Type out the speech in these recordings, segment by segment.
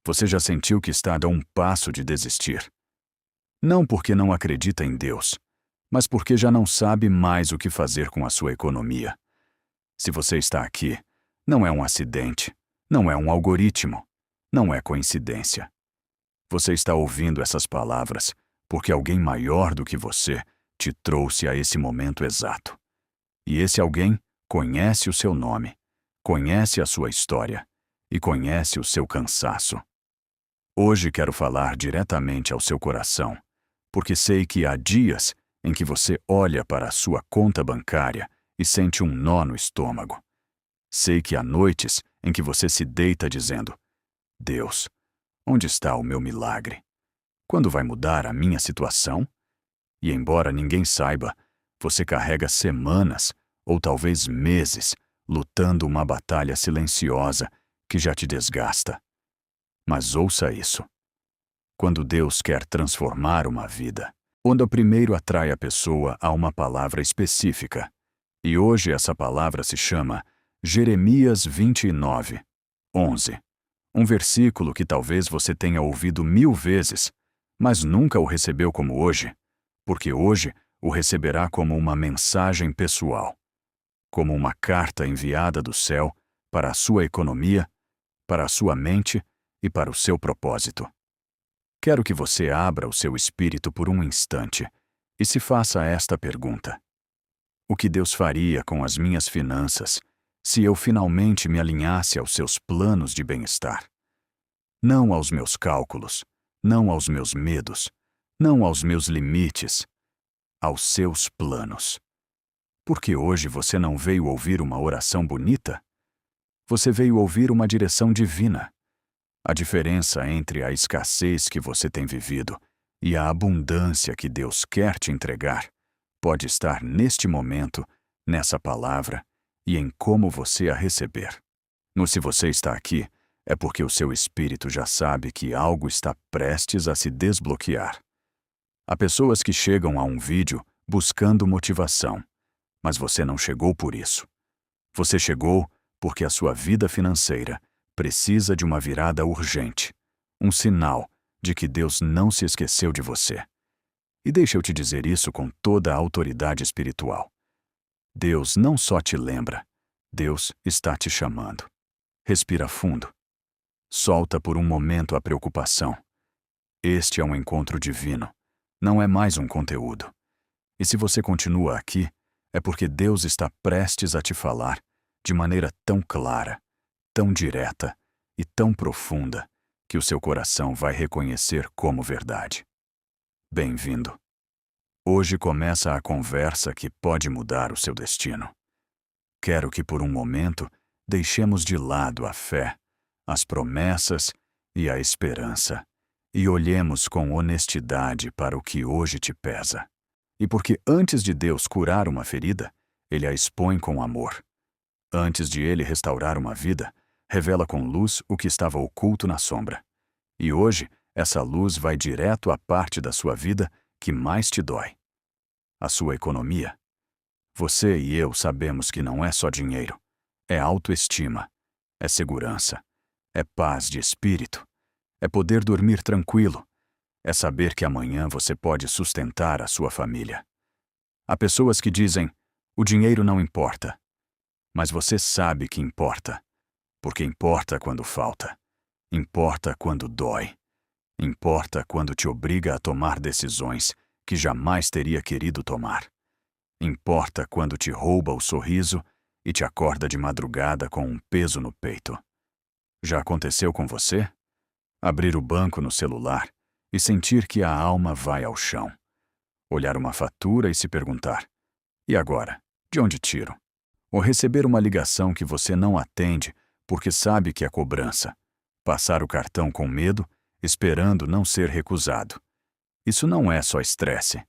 Você já sentiu que está a um passo de desistir? Não porque não acredita em Deus, mas porque já não sabe mais o que fazer com a sua economia. Se você está aqui, não é um acidente, não é um algoritmo, não é coincidência. Você está ouvindo essas palavras porque alguém maior do que você te trouxe a esse momento exato. E esse alguém conhece o seu nome, conhece a sua história e conhece o seu cansaço. Hoje quero falar diretamente ao seu coração, porque sei que há dias em que você olha para a sua conta bancária e sente um nó no estômago. Sei que há noites em que você se deita dizendo: Deus, onde está o meu milagre? Quando vai mudar a minha situação? E embora ninguém saiba, você carrega semanas ou talvez meses lutando uma batalha silenciosa que já te desgasta. Mas ouça isso. Quando Deus quer transformar uma vida, quando primeiro atrai a pessoa a uma palavra específica, e hoje essa palavra se chama Jeremias 29, 11. Um versículo que talvez você tenha ouvido 1000 vezes, mas nunca o recebeu como hoje, porque hoje o receberá como uma mensagem pessoal, como uma carta enviada do céu para a sua economia, para a sua mente e para o seu propósito. Quero que você abra o seu espírito por um instante e se faça esta pergunta: o que Deus faria com as minhas finanças se eu finalmente me alinhasse aos seus planos de bem-estar? Não aos meus cálculos, não aos meus medos, não aos meus limites, aos seus planos. Porque hoje você não veio ouvir uma oração bonita? Você veio ouvir uma direção divina. A diferença entre a escassez que você tem vivido e a abundância que Deus quer te entregar pode estar neste momento, nessa palavra e em como você a receber. Se você está aqui, é porque o seu espírito já sabe que algo está prestes a se desbloquear. Há pessoas que chegam a um vídeo buscando motivação, mas você não chegou por isso. Você chegou porque a sua vida financeira precisa de uma virada urgente, um sinal de que Deus não se esqueceu de você. E deixa eu te dizer isso com toda a autoridade espiritual. Deus não só te lembra, Deus está te chamando. Respira fundo. Solta por um momento a preocupação. Este é um encontro divino, não é mais um conteúdo. E se você continua aqui, é porque Deus está prestes a te falar de maneira tão clara, tão direta e tão profunda que o seu coração vai reconhecer como verdade. Bem-vindo. Hoje começa a conversa que pode mudar o seu destino. Quero que por um momento deixemos de lado a fé, as promessas e a esperança e olhemos com honestidade para o que hoje te pesa. E porque antes de Deus curar uma ferida, Ele a expõe com amor. Antes de Ele restaurar uma vida, revela com luz o que estava oculto na sombra. E hoje, essa luz vai direto à parte da sua vida que mais te dói. A sua economia. Você e eu sabemos que não é só dinheiro. É autoestima. É segurança. É paz de espírito. É poder dormir tranquilo. É saber que amanhã você pode sustentar a sua família. Há pessoas que dizem, o dinheiro não importa. Mas você sabe que importa. Porque importa quando falta. Importa quando dói. Importa quando te obriga a tomar decisões que jamais teria querido tomar. Importa quando te rouba o sorriso e te acorda de madrugada com um peso no peito. Já aconteceu com você? Abrir o banco no celular e sentir que a alma vai ao chão. Olhar uma fatura e se perguntar, e agora, de onde tiro? Ou receber uma ligação que você não atende porque sabe que é cobrança. Passar o cartão com medo, esperando não ser recusado. Isso não é só estresse.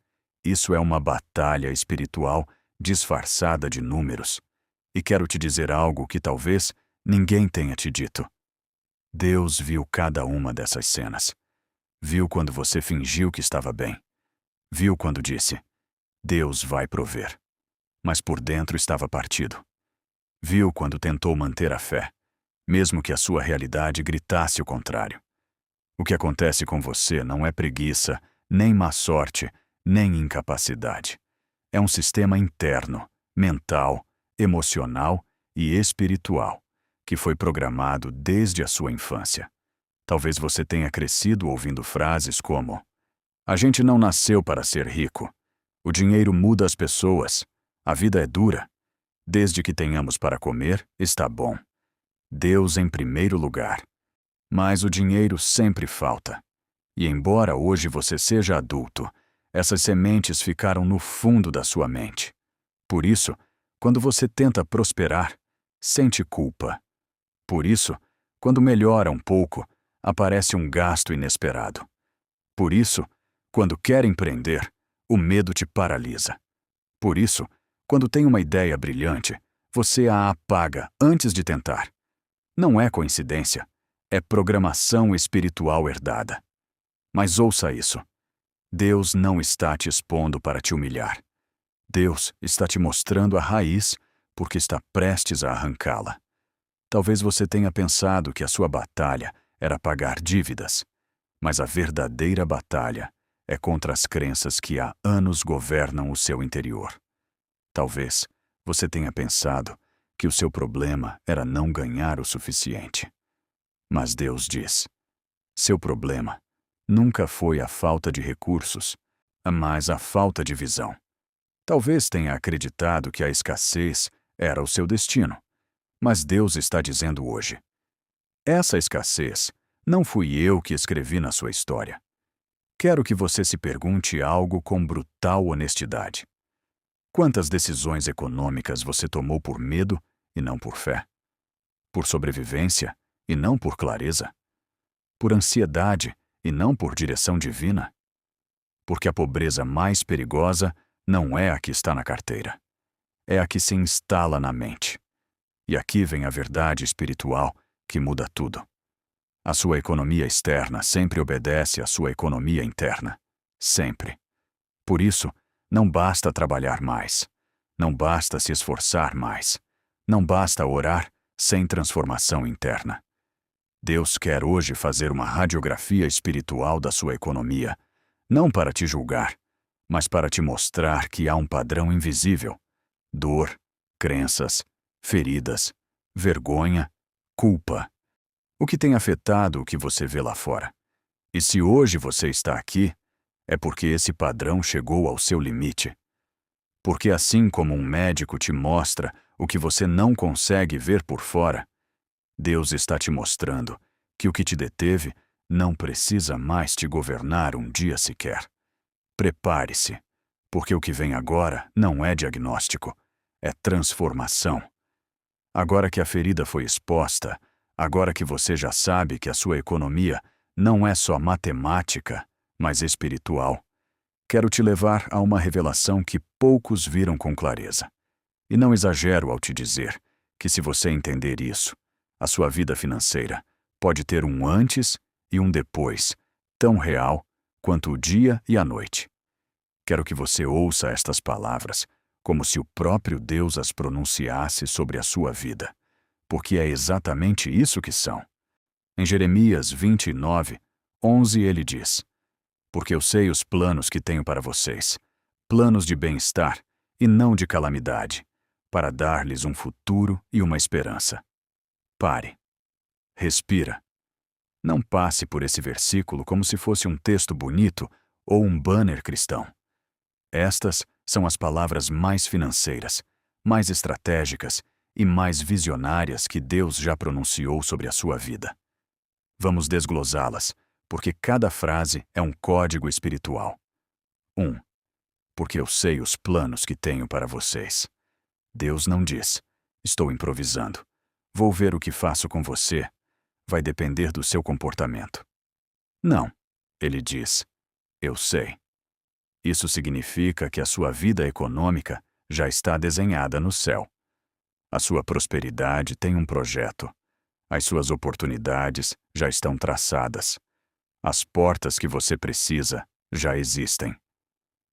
Isso é uma batalha espiritual disfarçada de números. E quero te dizer algo que talvez ninguém tenha te dito. Deus viu cada uma dessas cenas. Viu quando você fingiu que estava bem. Viu quando disse, Deus vai prover. Mas por dentro estava partido. Viu quando tentou manter a fé, mesmo que a sua realidade gritasse o contrário. O que acontece com você não é preguiça, nem má sorte, nem incapacidade. É um sistema interno, mental, emocional e espiritual, que foi programado desde a sua infância. Talvez você tenha crescido ouvindo frases como: "A gente não nasceu para ser rico. O dinheiro muda as pessoas. A vida é dura. Desde que tenhamos para comer, está bom. Deus em primeiro lugar." Mas o dinheiro sempre falta. E embora hoje você seja adulto, essas sementes ficaram no fundo da sua mente. Por isso, quando você tenta prosperar, sente culpa. Por isso, quando melhora um pouco, aparece um gasto inesperado. Por isso, quando quer empreender, o medo te paralisa. Por isso, quando tem uma ideia brilhante, você a apaga antes de tentar. Não é coincidência, é programação espiritual herdada. Mas ouça isso. Deus não está te expondo para te humilhar. Deus está te mostrando a raiz porque está prestes a arrancá-la. Talvez você tenha pensado que a sua batalha era pagar dívidas, mas a verdadeira batalha é contra as crenças que há anos governam o seu interior. Talvez você tenha pensado que o seu problema era não ganhar o suficiente. Mas Deus diz: seu problema nunca foi a falta de recursos, mas a falta de visão. Talvez tenha acreditado que a escassez era o seu destino, mas Deus está dizendo hoje: essa escassez não fui eu que escrevi na sua história. Quero que você se pergunte algo com brutal honestidade. Quantas decisões econômicas você tomou por medo e não por fé? Por sobrevivência e não por clareza? Por ansiedade e não por direção divina? Porque a pobreza mais perigosa não é a que está na carteira. É a que se instala na mente. E aqui vem a verdade espiritual que muda tudo. A sua economia externa sempre obedece à sua economia interna. Sempre. Por isso, não basta trabalhar mais. Não basta se esforçar mais. Não basta orar sem transformação interna. Deus quer hoje fazer uma radiografia espiritual da sua economia, não para te julgar, mas para te mostrar que há um padrão invisível: dor, crenças, feridas, vergonha, culpa. O que tem afetado o que você vê lá fora. E se hoje você está aqui, é porque esse padrão chegou ao seu limite. Porque assim como um médico te mostra o que você não consegue ver por fora, Deus está te mostrando que o que te deteve não precisa mais te governar um dia sequer. Prepare-se, porque o que vem agora não é diagnóstico, é transformação. Agora que a ferida foi exposta, agora que você já sabe que a sua economia não é só matemática, mas espiritual, quero te levar a uma revelação que poucos viram com clareza. E não exagero ao te dizer que, se você entender isso, a sua vida financeira pode ter um antes e um depois, tão real quanto o dia e a noite. Quero que você ouça estas palavras como se o próprio Deus as pronunciasse sobre a sua vida, porque é exatamente isso que são. Em Jeremias 29, 11 ele diz: porque eu sei os planos que tenho para vocês, planos de bem-estar e não de calamidade, para dar-lhes um futuro e uma esperança. Pare. Respira. Não passe por esse versículo como se fosse um texto bonito ou um banner cristão. Estas são as palavras mais financeiras, mais estratégicas e mais visionárias que Deus já pronunciou sobre a sua vida. Vamos desglosá-las, porque cada frase é um código espiritual. 1. Porque eu sei os planos que tenho para vocês. Deus não diz: estou improvisando. Vou ver o que faço com você. Vai depender do seu comportamento. Não. Ele diz: eu sei. Isso significa que a sua vida econômica já está desenhada no céu. A sua prosperidade tem um projeto. As suas oportunidades já estão traçadas. As portas que você precisa já existem.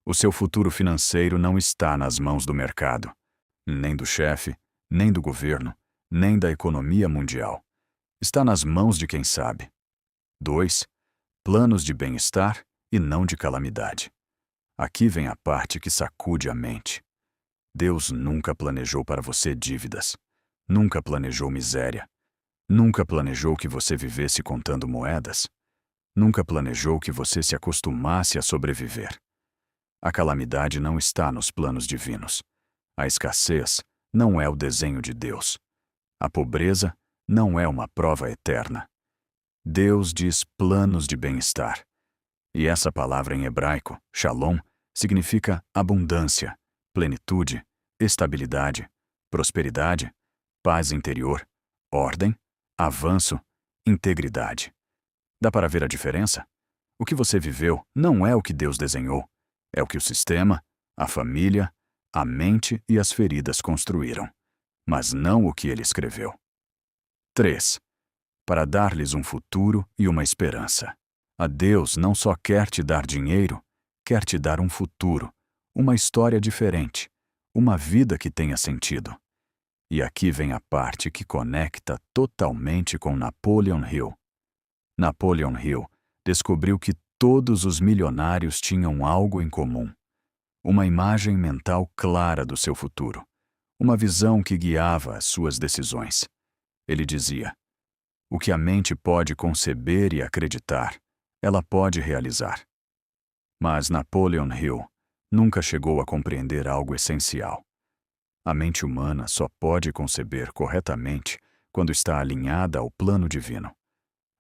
O seu futuro financeiro não está nas mãos do mercado, nem do chefe, nem do governo, nem da economia mundial. Está nas mãos de quem sabe. 2. planos de bem-estar e não de calamidade. Aqui vem a parte que sacude a mente. Deus nunca planejou para você dívidas. Nunca planejou miséria. Nunca planejou que você vivesse contando moedas. Nunca planejou que você se acostumasse a sobreviver. A calamidade não está nos planos divinos. A escassez não é o desenho de Deus. A pobreza não é uma prova eterna. Deus diz planos de bem-estar. E essa palavra em hebraico, shalom, significa abundância, plenitude, estabilidade, prosperidade, paz interior, ordem, avanço, integridade. Dá para ver a diferença? O que você viveu não é o que Deus desenhou, é o que o sistema, a família, a mente e as feridas construíram, mas não o que ele escreveu. 3. Para dar-lhes um futuro e uma esperança. A Deus não só quer te dar dinheiro, quer te dar um futuro, uma história diferente, uma vida que tenha sentido. E aqui vem a parte que conecta totalmente com Napoleon Hill. Napoleon Hill descobriu que todos os milionários tinham algo em comum: uma imagem mental clara do seu futuro, uma visão que guiava as suas decisões. Ele dizia: o que a mente pode conceber e acreditar, ela pode realizar. Mas Napoleon Hill nunca chegou a compreender algo essencial. A mente humana só pode conceber corretamente quando está alinhada ao plano divino.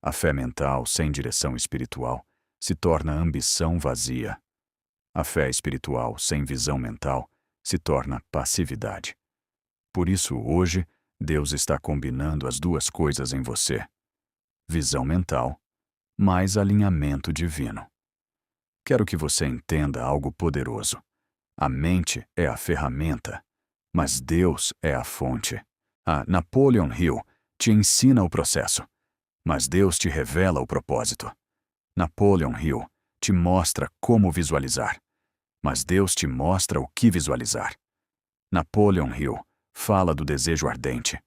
A fé mental sem direção espiritual se torna ambição vazia. A fé espiritual sem visão mental se torna passividade. Por isso, hoje, Deus está combinando as duas coisas em você: visão mental, mais alinhamento divino. Quero que você entenda algo poderoso. A mente é a ferramenta, mas Deus é a fonte. A Napoleon Hill te ensina o processo, mas Deus te revela o propósito. Napoleon Hill te mostra como visualizar, mas Deus te mostra o que visualizar. Napoleon Hill fala do desejo ardente,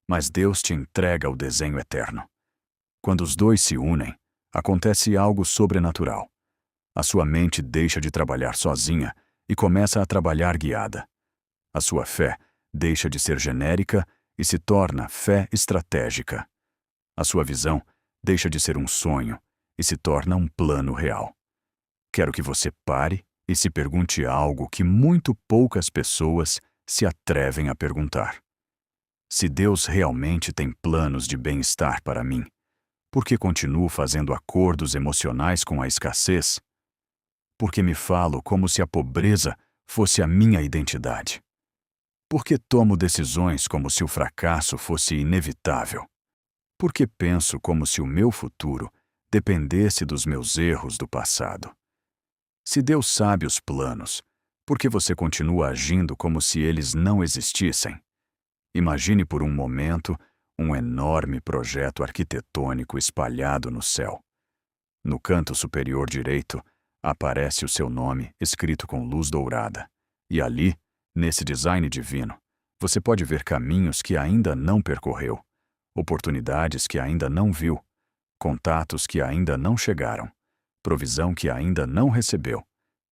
mas Deus te entrega o desenho eterno. Quando os dois se unem, acontece algo sobrenatural. A sua mente deixa de trabalhar sozinha e começa a trabalhar guiada. A sua fé deixa de ser genérica e se torna fé estratégica. A sua visão deixa de ser um sonho e se torna um plano real. Quero que você pare e se pergunte algo que muito poucas pessoas se atrevem a perguntar. Se Deus realmente tem planos de bem-estar para mim, por que continuo fazendo acordos emocionais com a escassez? Por que me falo como se a pobreza fosse a minha identidade? Por que tomo decisões como se o fracasso fosse inevitável? Por que penso como se o meu futuro dependesse dos meus erros do passado? Se Deus sabe os planos, por que você continua agindo como se eles não existissem? Imagine por um momento um enorme projeto arquitetônico espalhado no céu. No canto superior direito, aparece o seu nome escrito com luz dourada. E ali, nesse design divino, você pode ver caminhos que ainda não percorreu, oportunidades que ainda não viu, contatos que ainda não chegaram, provisão que ainda não recebeu,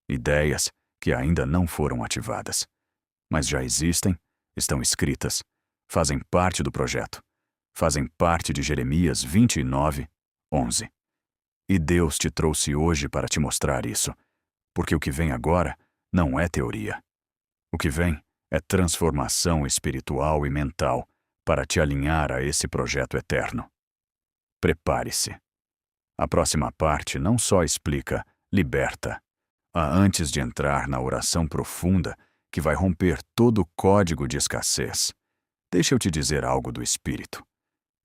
ideias que ainda não foram ativadas. Mas já existem, estão escritas, fazem parte do projeto, fazem parte de Jeremias 29, 11. E Deus te trouxe hoje para te mostrar isso, porque o que vem agora não é teoria. O que vem é transformação espiritual e mental para te alinhar a esse projeto eterno. Prepare-se. A próxima parte não só explica, liberta. Antes de entrar na oração profunda que vai romper todo o código de escassez, deixa eu te dizer algo do Espírito.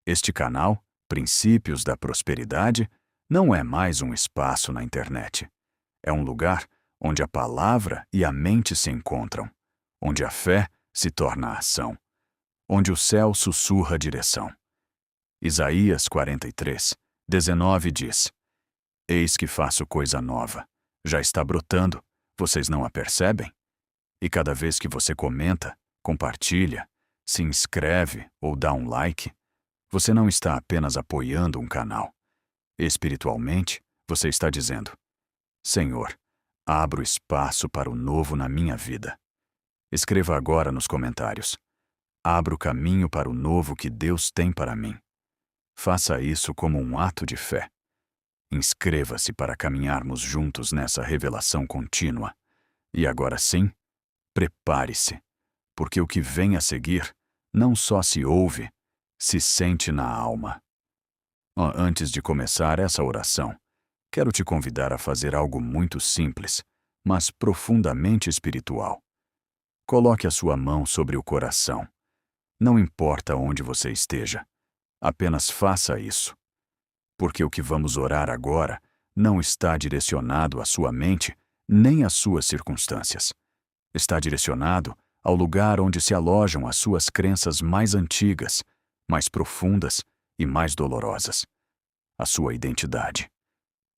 Este canal, Princípios da Prosperidade, não é mais um espaço na internet. É um lugar onde a palavra e a mente se encontram, onde a fé se torna ação, onde o céu sussurra direção. Isaías 43, 19 diz: Eis que faço coisa nova. Já está brotando, vocês não a percebem? E cada vez que você comenta, compartilha, se inscreve ou dá um like, você não está apenas apoiando um canal. Espiritualmente, Você está dizendo: Senhor, abro espaço para o novo na minha vida. Escreva agora nos comentários: abro caminho para o novo que Deus tem para mim. Faça isso como um ato de fé. Inscreva-se para caminharmos juntos nessa revelação contínua. E agora sim, prepare-se, porque o que vem a seguir não só se ouve, se sente na alma. Antes de começar essa oração, quero te convidar a fazer algo muito simples, mas profundamente espiritual. Coloque a sua mão sobre o coração. Não importa onde você esteja, apenas faça isso. Porque o que vamos orar agora não está direcionado à sua mente nem às suas circunstâncias. Está direcionado ao lugar onde se alojam as suas crenças mais antigas, mais profundas e mais dolorosas. A sua identidade.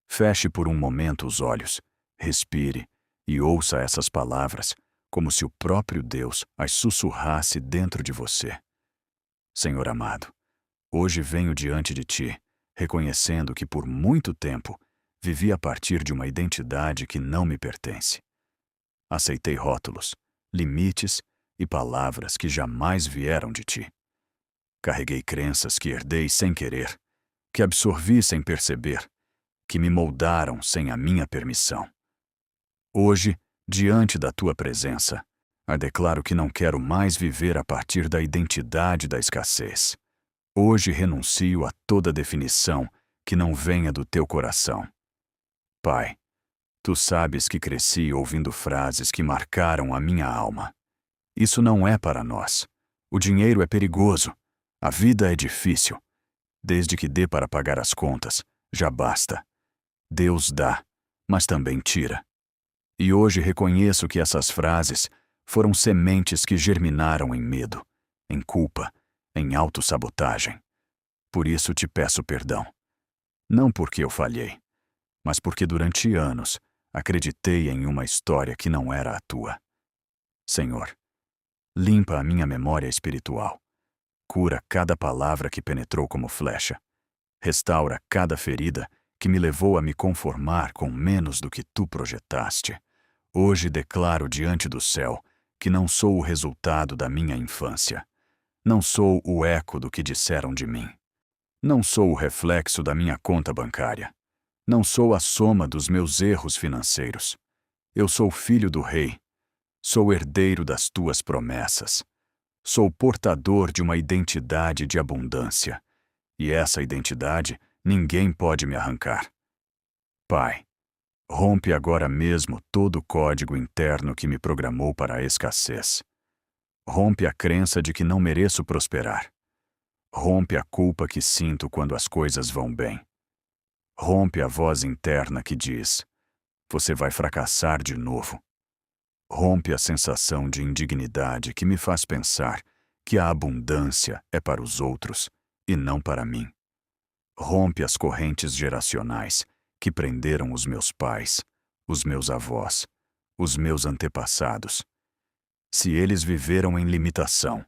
Feche por um momento os olhos, respire e ouça essas palavras como se o próprio Deus as sussurrasse dentro de você. Senhor amado, hoje venho diante de Ti, reconhecendo que por muito tempo vivi a partir de uma identidade que não me pertence. Aceitei rótulos, limites e palavras que jamais vieram de Ti. Carreguei crenças que herdei sem querer, que absorvi sem perceber, que me moldaram sem a minha permissão. Hoje, diante da Tua presença, declaro que não quero mais viver a partir da identidade da escassez. Hoje renuncio a toda definição que não venha do Teu coração. Pai, Tu sabes que cresci ouvindo frases que marcaram a minha alma. Isso não é para nós. O dinheiro é perigoso. A vida é difícil. Desde que dê para pagar as contas, já basta. Deus dá, mas também tira. E hoje reconheço que essas frases foram sementes que germinaram em medo, em culpa, em autossabotagem. Por isso te peço perdão. Não porque eu falhei, mas porque durante anos acreditei em uma história que não era a Tua. Senhor, limpa a minha memória espiritual. Cura cada palavra que penetrou como flecha. Restaura cada ferida que me levou a me conformar com menos do que Tu projetaste. Hoje declaro diante do céu que não sou o resultado da minha infância. Não sou o eco do que disseram de mim. Não sou o reflexo da minha conta bancária. Não sou a soma dos meus erros financeiros. Eu sou filho do Rei. Sou herdeiro das Tuas promessas. Sou portador de uma identidade de abundância. E essa identidade ninguém pode me arrancar. Pai, rompe agora mesmo todo o código interno que me programou para a escassez. Rompe a crença de que não mereço prosperar. Rompe a culpa que sinto quando as coisas vão bem. Rompe a voz interna que diz: você vai fracassar de novo. Rompe a sensação de indignidade que me faz pensar que a abundância é para os outros e não para mim. Rompe as correntes geracionais que prenderam os meus pais, os meus avós, os meus antepassados. Se eles viveram em limitação,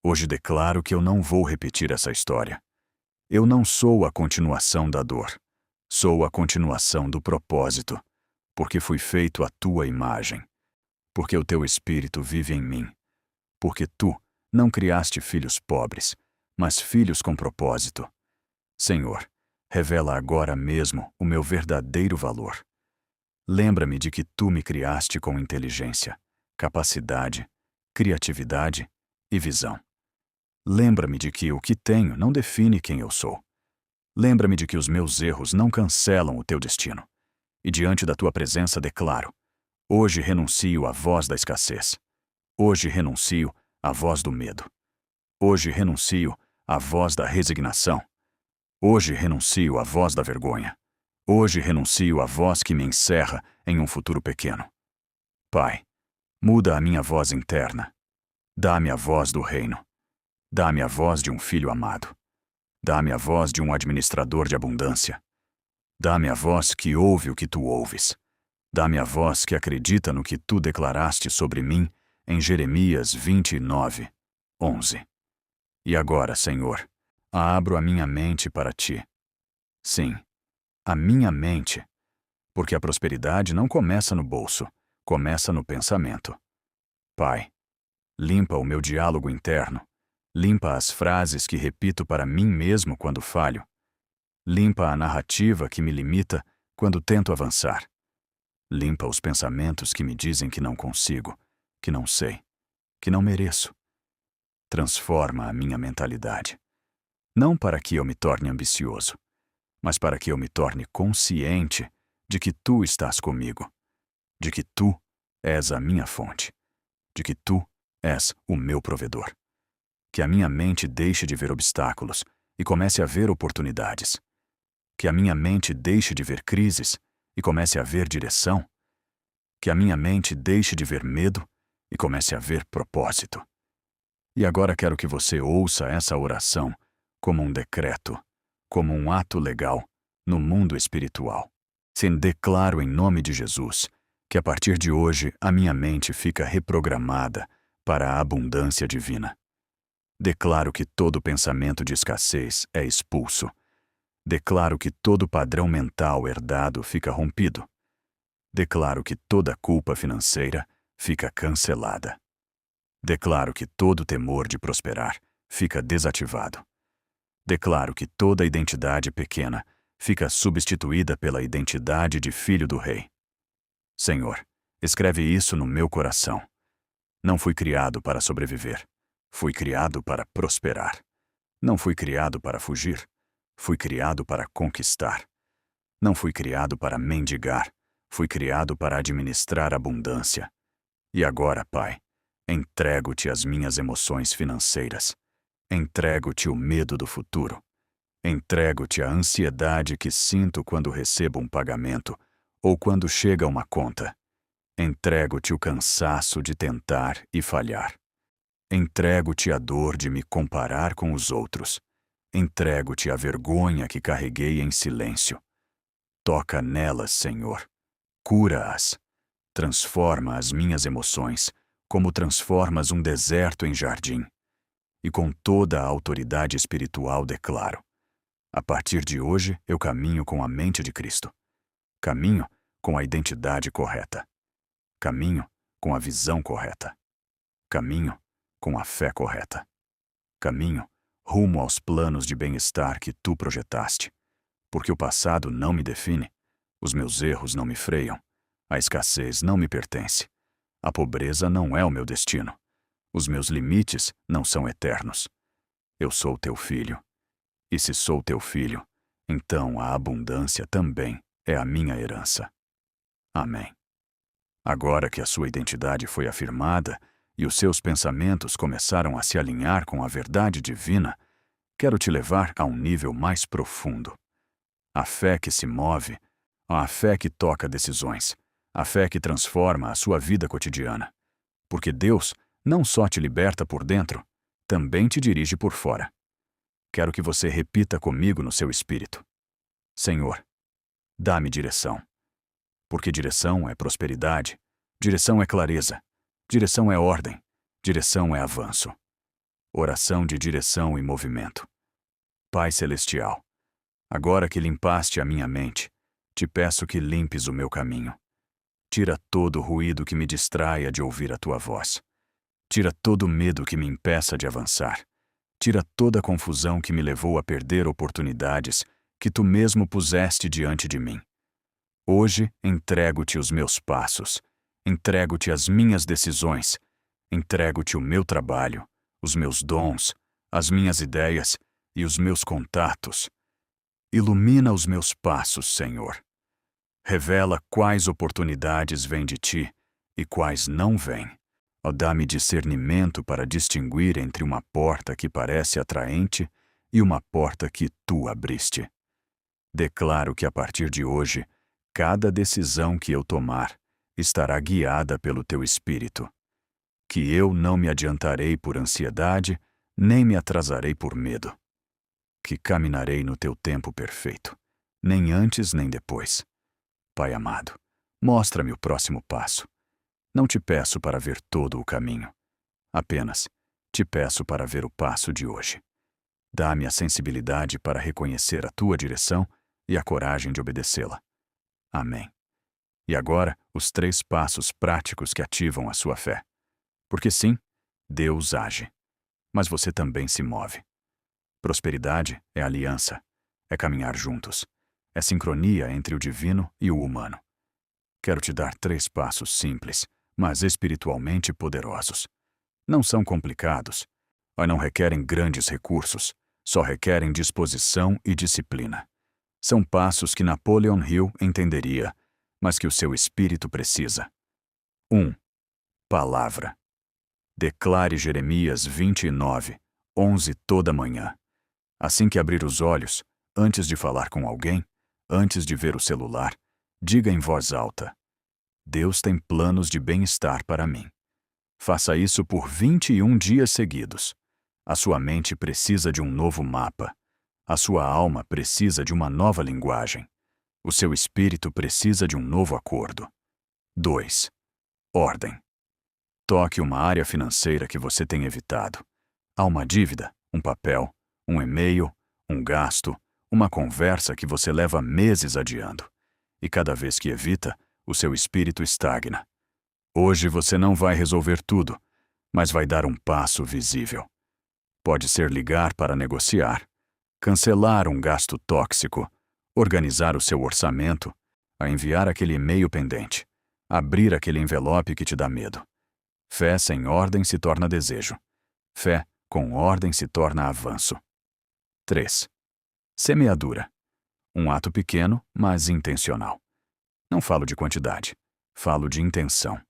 hoje declaro que eu não vou repetir essa história. Eu não sou a continuação da dor. Sou a continuação do propósito, porque fui feito à Tua imagem. Porque o Teu Espírito vive em mim. Porque Tu não criaste filhos pobres, mas filhos com propósito. Senhor, revela agora mesmo o meu verdadeiro valor. Lembra-me de que Tu me criaste com inteligência, capacidade, criatividade e visão. Lembra-me de que o que tenho não define quem eu sou. Lembra-me de que os meus erros não cancelam o Teu destino. E diante da Tua presença declaro: hoje renuncio à voz da escassez. Hoje renuncio à voz do medo. Hoje renuncio à voz da resignação. Hoje renuncio à voz da vergonha. Hoje renuncio à voz que me encerra em um futuro pequeno. Pai, muda a minha voz interna. Dá-me a voz do reino. Dá-me a voz de um filho amado. Dá-me a voz de um administrador de abundância. Dá-me a voz que ouve o que Tu ouves. Dá-me a voz que acredita no que Tu declaraste sobre mim em Jeremias 29:11. E agora, Senhor, abro a minha mente para Ti. Sim, a minha mente, porque a prosperidade não começa no bolso, começa no pensamento. Pai, limpa o meu diálogo interno, limpa as frases que repito para mim mesmo quando falho, limpa a narrativa que me limita quando tento avançar, limpa os pensamentos que me dizem que não consigo, que não sei, que não mereço. Transforma a minha mentalidade, não para que eu me torne ambicioso, mas para que eu me torne consciente de que Tu estás comigo, de que Tu és a minha fonte, de que Tu és o meu provedor. Que a minha mente deixe de ver obstáculos e comece a ver oportunidades. Que a minha mente deixe de ver crises e comece a ver direção. Que a minha mente deixe de ver medo e comece a ver propósito. E agora quero que você ouça essa oração como um decreto, como um ato legal no mundo espiritual. Sim, declaro em nome de Jesus que a partir de hoje a minha mente fica reprogramada para a abundância divina. Declaro que todo pensamento de escassez é expulso. Declaro que todo padrão mental herdado fica rompido. Declaro que toda culpa financeira fica cancelada. Declaro que todo temor de prosperar fica desativado. Declaro que toda identidade pequena fica substituída pela identidade de filho do Rei. Senhor, escreve isso no meu coração. Não fui criado para sobreviver. Fui criado para prosperar. Não fui criado para fugir. Fui criado para conquistar. Não fui criado para mendigar. Fui criado para administrar abundância. E agora, Pai, entrego-te as minhas emoções financeiras. Entrego-te o medo do futuro. Entrego-te a ansiedade que sinto quando recebo um pagamento ou quando chega uma conta. Entrego-te o cansaço de tentar e falhar. Entrego-te a dor de me comparar com os outros. Entrego-te a vergonha que carreguei em silêncio. Toca nelas, Senhor. Cura-as. Transforma as minhas emoções como transformas um deserto em jardim. E com toda a autoridade espiritual declaro: a partir de hoje eu caminho com a mente de Cristo. Caminho com a identidade correta. Caminho com a visão correta. Caminho com a fé correta. Caminho rumo aos planos de bem-estar que Tu projetaste. Porque o passado não me define, os meus erros não me freiam, a escassez não me pertence, a pobreza não é o meu destino, os meus limites não são eternos. Eu sou Teu filho. E se sou Teu filho, então a abundância também é a minha herança. Amém. Agora que a sua identidade foi afirmada e os seus pensamentos começaram a se alinhar com a verdade divina, quero te levar a um nível mais profundo. A fé que se move, a fé que toca decisões, a fé que transforma a sua vida cotidiana. Porque Deus não só te liberta por dentro, também te dirige por fora. Quero que você repita comigo no seu espírito: Senhor, dá-me direção. Porque direção é prosperidade, direção é clareza, direção é ordem, direção é avanço. Oração de direção e movimento. Pai Celestial, agora que limpaste a minha mente, te peço que limpes o meu caminho. Tira todo o ruído que me distraia de ouvir a Tua voz. Tira todo o medo que me impeça de avançar. Tira toda a confusão que me levou a perder oportunidades que Tu mesmo puseste diante de mim. Hoje entrego-te os meus passos, entrego-te as minhas decisões, entrego-te o meu trabalho, os meus dons, as minhas ideias e os meus contatos. Ilumina os meus passos, Senhor. Revela quais oportunidades vêm de Ti e quais não vêm. Ó, dá-me discernimento para distinguir entre uma porta que parece atraente e uma porta que Tu abriste. Declaro que a partir de hoje, cada decisão que eu tomar estará guiada pelo Teu Espírito. Que eu não me adiantarei por ansiedade, nem me atrasarei por medo. Que caminharei no Teu tempo perfeito, nem antes nem depois. Pai amado, mostra-me o próximo passo. Não te peço para ver todo o caminho. Apenas te peço para ver o passo de hoje. Dá-me a sensibilidade para reconhecer a Tua direção e a coragem de obedecê-la. Amém. E agora, os 3 passos práticos que ativam a sua fé. Porque sim, Deus age, mas você também se move. Prosperidade é aliança, é caminhar juntos, é sincronia entre o divino e o humano. Quero te dar 3 passos simples, mas espiritualmente poderosos. Não são complicados, mas não requerem grandes recursos, só requerem disposição e disciplina. São passos que Napoleon Hill entenderia, mas que o seu espírito precisa. 1. Palavra. Declare Jeremias 29:11 toda manhã. Assim que abrir os olhos, antes de falar com alguém, antes de ver o celular, diga em voz alta: Deus tem planos de bem-estar para mim. Faça isso por 21 dias seguidos. A sua mente precisa de um novo mapa. A sua alma precisa de uma nova linguagem. O seu espírito precisa de um novo acordo. 2. Ordem. Toque uma área financeira que você tem evitado. Há uma dívida, um papel, um e-mail, um gasto, uma conversa que você leva meses adiando. E cada vez que evita, o seu espírito estagna. Hoje você não vai resolver tudo, mas vai dar um passo visível. Pode ser ligar para negociar, cancelar um gasto tóxico, organizar o seu orçamento, a enviar aquele e-mail pendente, abrir aquele envelope que te dá medo. Fé sem ordem se torna desejo. Fé com ordem se torna avanço. 3. Semeadura. Um ato pequeno, mas intencional. Não falo de quantidade, falo de intenção.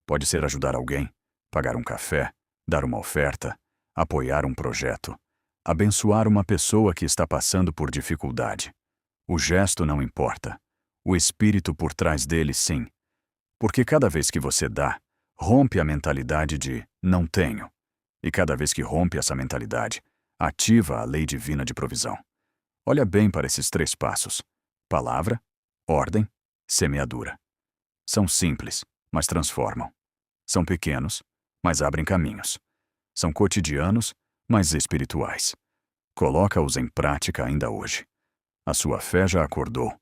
Pode ser ajudar alguém, pagar um café, dar uma oferta, apoiar um projeto, abençoar uma pessoa que está passando por dificuldade. O gesto não importa. O espírito por trás dele, sim. Porque cada vez que você dá, rompe a mentalidade de não tenho. E cada vez que rompe essa mentalidade, ativa a lei divina de provisão. Olha bem para esses 3 passos: palavra, ordem, semeadura. São simples, mas transformam. São pequenos, mas abrem caminhos. São cotidianos, mas espirituais. Coloca-os em prática ainda hoje. A sua fé já acordou.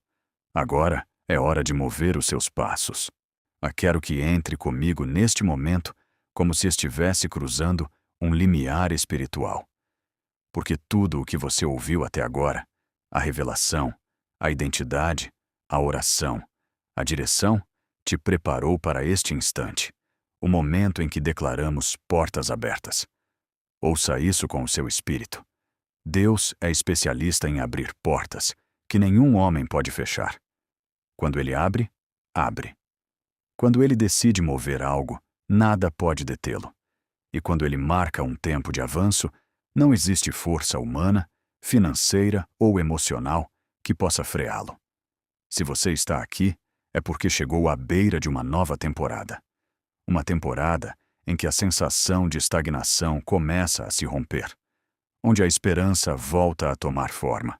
Agora é hora de mover os seus passos. Quero que entre comigo neste momento como se estivesse cruzando um limiar espiritual. Porque tudo o que você ouviu até agora, a revelação, a identidade, a oração, a direção, te preparou para este instante, o momento em que declaramos portas abertas. Ouça isso com o seu espírito. Deus é especialista em abrir portas que nenhum homem pode fechar. Quando ele abre, abre. Quando ele decide mover algo, nada pode detê-lo. E quando ele marca um tempo de avanço, não existe força humana, financeira ou emocional que possa freá-lo. Se você está aqui, é porque chegou à beira de uma nova temporada. Uma temporada em que a sensação de estagnação começa a se romper, onde a esperança volta a tomar forma,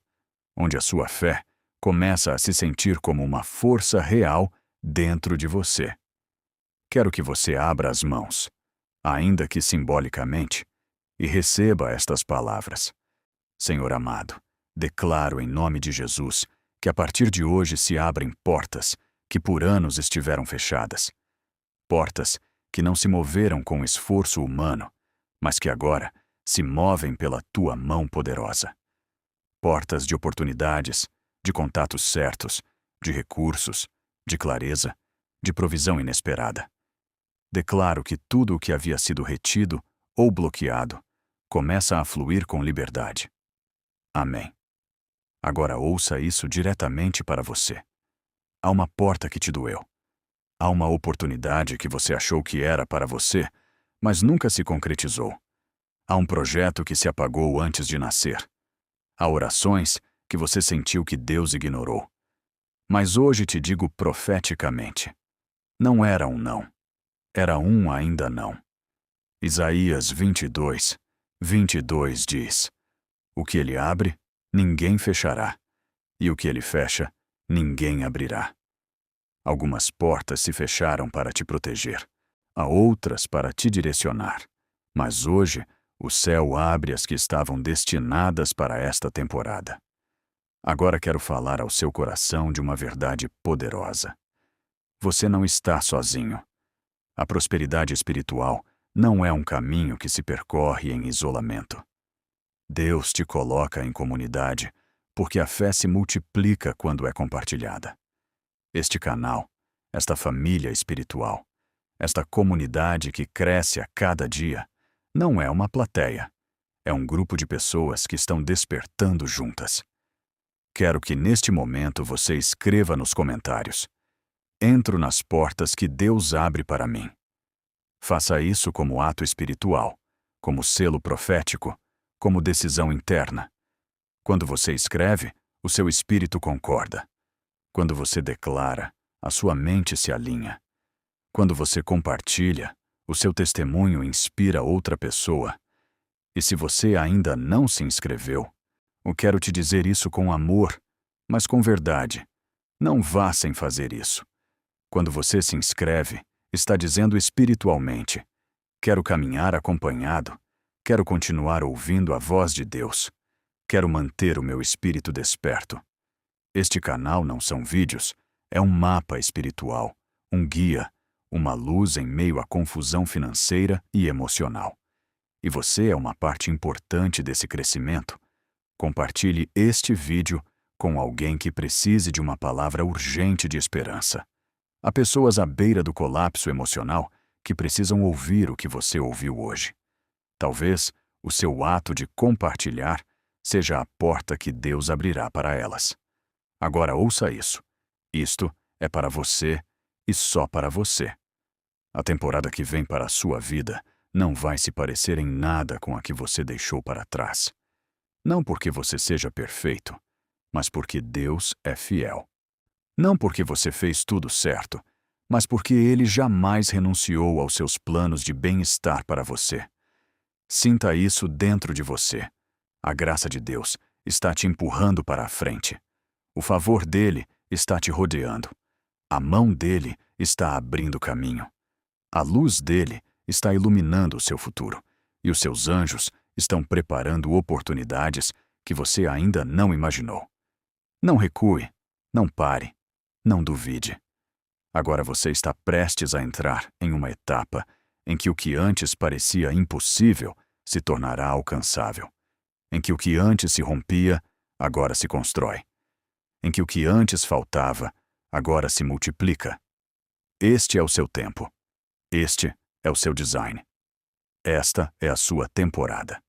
onde a sua fé começa a se sentir como uma força real dentro de você. Quero que você abra as mãos, ainda que simbolicamente, e receba estas palavras. Senhor amado, declaro em nome de Jesus que a partir de hoje se abrem portas que por anos estiveram fechadas. Portas que não se moveram com esforço humano, mas que agora se movem pela tua mão poderosa. Portas de oportunidades, de contatos certos, de recursos, de clareza, de provisão inesperada. Declaro que tudo o que havia sido retido ou bloqueado começa a fluir com liberdade. Amém. Agora ouça isso diretamente para você. Há uma porta que te doeu. Há uma oportunidade que você achou que era para você, mas nunca se concretizou. Há um projeto que se apagou antes de nascer. Há orações que você sentiu que Deus ignorou. Mas hoje te digo profeticamente: não era um não. Era um ainda não. Isaías 22:22 diz: o que ele abre, ninguém fechará, e o que ele fecha, ninguém abrirá. Algumas portas se fecharam para te proteger, há outras para te direcionar, mas hoje o céu abre as que estavam destinadas para esta temporada. Agora quero falar ao seu coração de uma verdade poderosa. Você não está sozinho. A prosperidade espiritual não é um caminho que se percorre em isolamento. Deus te coloca em comunidade porque a fé se multiplica quando é compartilhada. Este canal, esta família espiritual, esta comunidade que cresce a cada dia, não é uma plateia. É um grupo de pessoas que estão despertando juntas. Quero que neste momento você escreva nos comentários: entro nas portas que Deus abre para mim. Faça isso como ato espiritual, como selo profético, como decisão interna. Quando você escreve, o seu espírito concorda. Quando você declara, a sua mente se alinha. Quando você compartilha, o seu testemunho inspira outra pessoa. E se você ainda não se inscreveu, eu quero te dizer isso com amor, mas com verdade. Não vá sem fazer isso. Quando você se inscreve, está dizendo espiritualmente: quero caminhar acompanhado, quero continuar ouvindo a voz de Deus, quero manter o meu espírito desperto. Este canal não são vídeos, é um mapa espiritual, um guia, uma luz em meio à confusão financeira e emocional. E você é uma parte importante desse crescimento. Compartilhe este vídeo com alguém que precise de uma palavra urgente de esperança. Há pessoas à beira do colapso emocional que precisam ouvir o que você ouviu hoje. Talvez o seu ato de compartilhar seja a porta que Deus abrirá para elas. Agora ouça isso. Isto é para você e só para você. A temporada que vem para a sua vida não vai se parecer em nada com a que você deixou para trás. Não porque você seja perfeito, mas porque Deus é fiel. Não porque você fez tudo certo, mas porque Ele jamais renunciou aos seus planos de bem-estar para você. Sinta isso dentro de você. A graça de Deus está te empurrando para a frente. O favor dele está te rodeando. A mão dele está abrindo caminho. A luz dele está iluminando o seu futuro, e os seus anjos estão preparando oportunidades que você ainda não imaginou. Não recue, não pare, não duvide. Agora você está prestes a entrar em uma etapa em que o que antes parecia impossível se tornará alcançável. Em que o que antes se rompia, agora se constrói. Em que o que antes faltava, agora se multiplica. Este é o seu tempo. Este é o seu design. Esta é a sua temporada.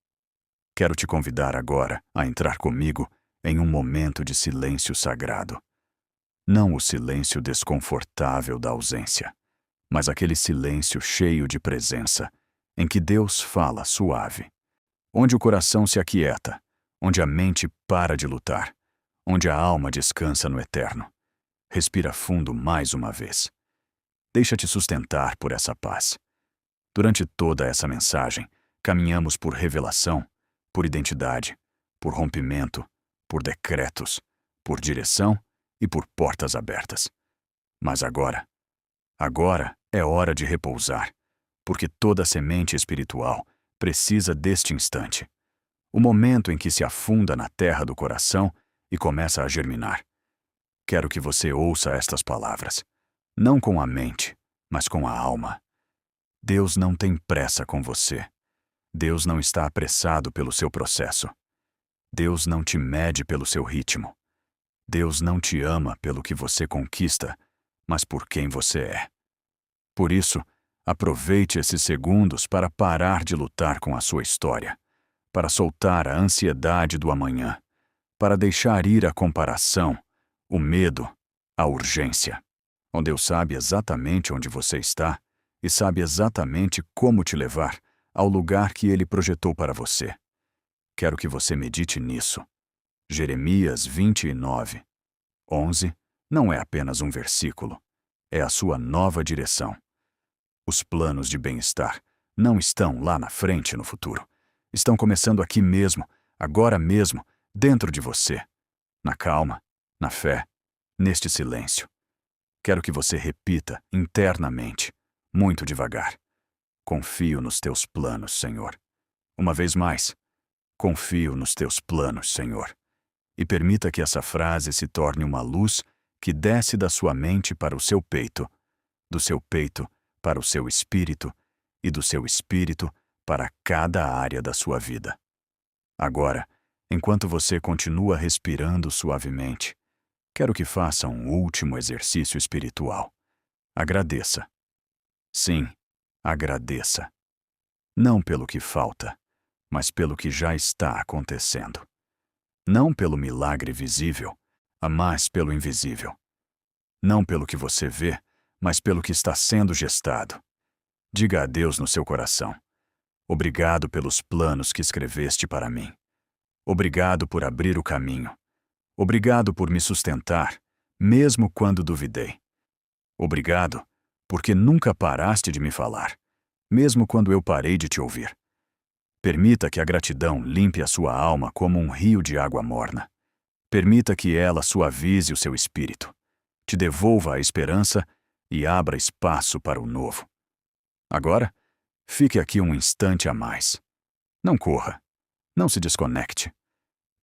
Quero te convidar agora a entrar comigo em um momento de silêncio sagrado. Não o silêncio desconfortável da ausência, mas aquele silêncio cheio de presença, em que Deus fala suave, onde o coração se aquieta, onde a mente para de lutar, onde a alma descansa no eterno. Respira fundo mais uma vez. Deixa-te sustentar por essa paz. Durante toda essa mensagem, caminhamos por revelação, por identidade, por rompimento, por decretos, por direção e por portas abertas. Mas agora é hora de repousar, porque toda semente espiritual precisa deste instante. O momento em que se afunda na terra do coração e começa a germinar. Quero que você ouça estas palavras, não com a mente, mas com a alma. Deus não tem pressa com você. Deus não está apressado pelo seu processo. Deus não te mede pelo seu ritmo. Deus não te ama pelo que você conquista, mas por quem você é. Por isso, aproveite esses segundos para parar de lutar com a sua história, para soltar a ansiedade do amanhã, para deixar ir a comparação, o medo, a urgência. Deus sabe exatamente onde você está e sabe exatamente como te levar ao lugar que Ele projetou para você. Quero que você medite nisso. Jeremias 29, 11 não é apenas um versículo, é a sua nova direção. Os planos de bem-estar não estão lá na frente no futuro. Estão começando aqui mesmo, agora mesmo, dentro de você. Na calma, na fé, neste silêncio. Quero que você repita internamente, muito devagar. Confio nos teus planos, Senhor. Uma vez mais, confio nos teus planos, Senhor. e permita que essa frase se torne uma luz que desce da sua mente para o seu peito, do seu peito para o seu espírito e do seu espírito para cada área da sua vida. Agora, enquanto você continua respirando suavemente, quero que faça um último exercício espiritual. Agradeça. Sim, agradeça. Não pelo que falta, mas pelo que já está acontecendo. Não pelo milagre visível, mas pelo invisível. Não pelo que você vê, mas pelo que está sendo gestado. Diga a Deus no seu coração: obrigado pelos planos que escreveste para mim. Obrigado por abrir o caminho. Obrigado por me sustentar, mesmo quando duvidei. Obrigado, porque nunca paraste de me falar, mesmo quando eu parei de te ouvir. Permita que a gratidão limpe a sua alma como um rio de água morna. Permita que ela suavize o seu espírito, te devolva a esperança e abra espaço para o novo. Agora, fique aqui um instante a mais. Não corra. Não se desconecte.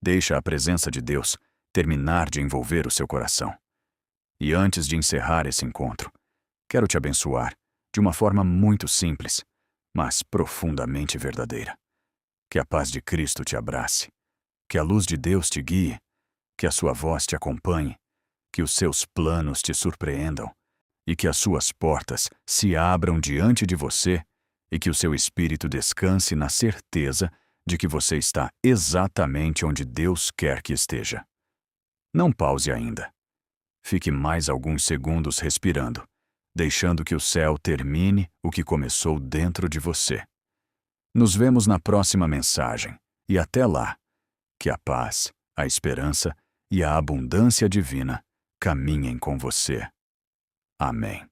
Deixa a presença de Deus terminar de envolver o seu coração. E antes de encerrar esse encontro, quero te abençoar de uma forma muito simples, mas profundamente verdadeira. Que a paz de Cristo te abrace, que a luz de Deus te guie, que a sua voz te acompanhe, que os seus planos te surpreendam e que as suas portas se abram diante de você e que o seu espírito descanse na certeza de que você está exatamente onde Deus quer que esteja. Não pause ainda. Fique mais alguns segundos respirando, deixando que o céu termine o que começou dentro de você. Nos vemos na próxima mensagem e até lá, que a paz, a esperança e a abundância divina caminhem com você. Amém.